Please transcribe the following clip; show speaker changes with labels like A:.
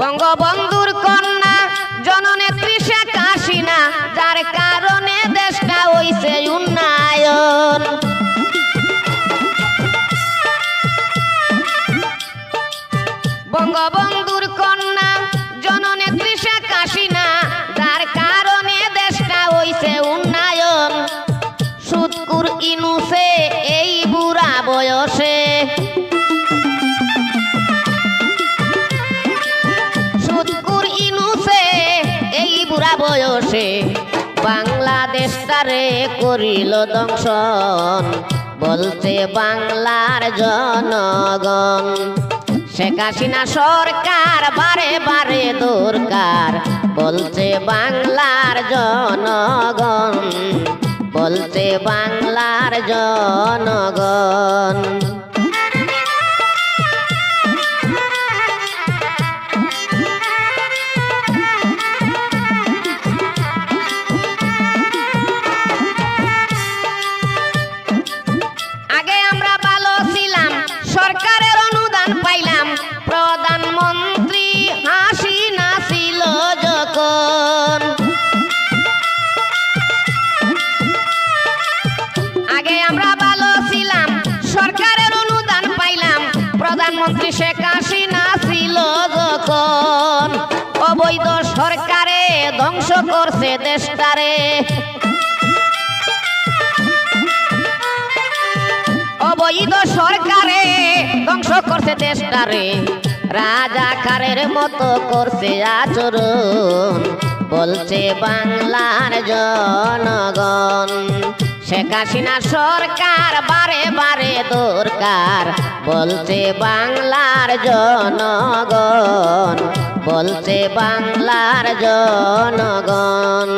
A: বঙ্গবন্ধুর কন্যা জননেত্রী শেখ হাসিনা, যার কারণে দেশটা হইছে উন্নয়ন। বঙ্গবন্ধুর কন্যা জননেত্রী শেখ হাসিনা, যার কারণে দেশটা হইছে উন্নয়ন। সুদকুর ইনুসে এই বুড়া বয়সে, সুদকুর ইনুসে এই বুড়া বয়সে বাংলাদেশটারে করিল দংশন, বলছে বাংলার জনগণ। শেখ হাসিনা সরকার বারে বারে দরকার, বলছে বাংলার জনগণ, বলছে বাংলার জনগণ। আগে আমরা ভালো ছিলাম, সরকারের অনুদান পাইলাম, প্রধানমন্ত্রী হাসিনা ছিল যখন। আগে আমরা ভালো ছিলাম, সরকারের অনুদান পাইলাম, প্রধানমন্ত্রী শেখ হাসিনা ছিল যখন। অবৈধ সরকারে ধ্বংস করছে দেশটারে, অবৈধ সরকারে ধ্বংস করছে দেশটারে। রাজাকারের মতো করছে আচরণ, বলছে বাংলার জনগণ। শেখ হাসিনা সরকার বারে বারে দরকার, বলছে বাংলার জনগণ, বলছে বাংলার জনগণ।